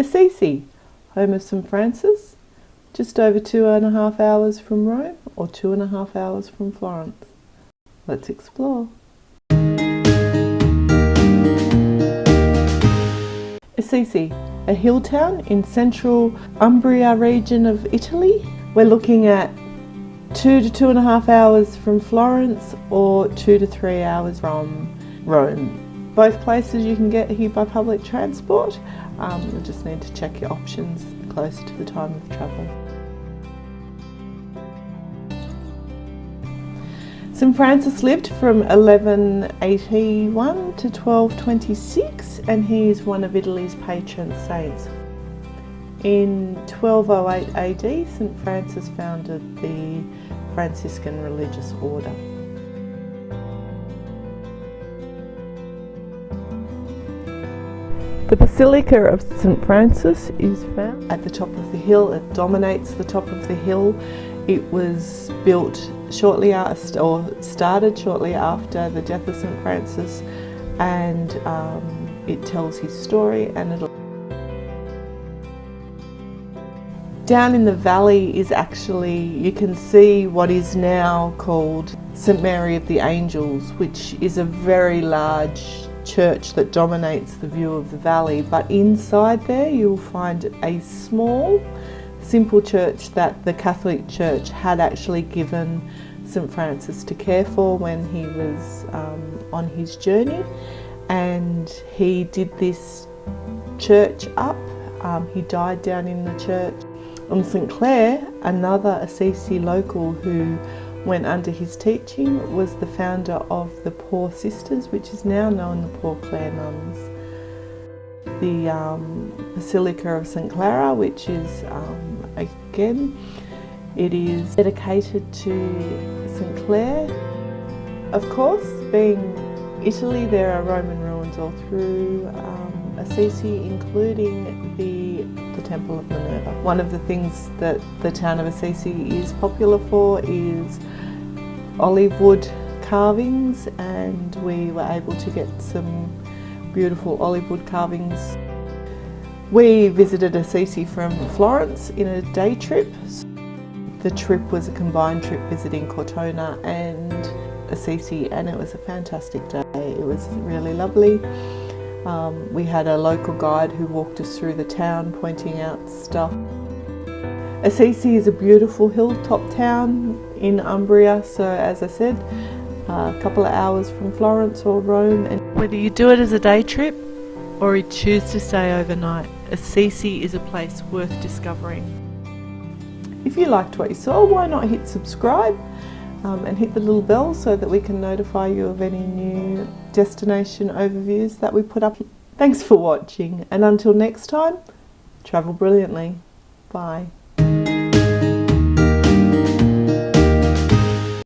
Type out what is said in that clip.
Assisi, home of St Francis, just over 2.5 hours from Rome or 2.5 hours from Florence. Let's explore. Assisi, a hill town in central Umbria region of Italy. We're looking at 2 to 2.5 hours from Florence or 2 to 3 hours from Rome. Both places you can get here by public transport. You just need to check your options close to the time of travel. St Francis lived from 1181 to 1226 and he is one of Italy's patron saints. In 1208 AD, St Francis founded the Franciscan religious order. The Basilica of St Francis is found at the top of the hill. It dominates the top of the hill. It was built shortly after, or started shortly after the death of St Francis, and it tells his story. And down in the valley is actually, you can see what is now called St Mary of the Angels, which is a very large church that dominates the view of the valley. But inside there you'll find a small, simple church that the Catholic Church had actually given St Francis to care for when he was on his journey, and he did this church up. He died down in the church. And St Clare, another Assisi local who went under his teaching, was the founder of the Poor Sisters, which is now known the Poor Clare Nuns. The Basilica of St Clara, which is again, it is dedicated to St Clare. Of course, being Italy, there are Roman ruins all through Assisi, including the Temple of Minerva. One of the things that the town of Assisi is popular for is olive wood carvings, and we were able to get some beautiful olive wood carvings. We visited Assisi from Florence in a day trip. The trip was a combined trip visiting Cortona and Assisi, and it was a fantastic day. It was really lovely. We had a local guide who walked us through the town, pointing out stuff. Assisi is a beautiful hilltop town in Umbria, so as I said, a couple of hours from Florence or Rome. And whether you do it as a day trip or you choose to stay overnight, Assisi is a place worth discovering. If you liked what you saw, why not hit subscribe and hit the little bell so that we can notify you of any new destination overviews that we put up. Thanks for watching, and until next time, travel brilliantly. Bye.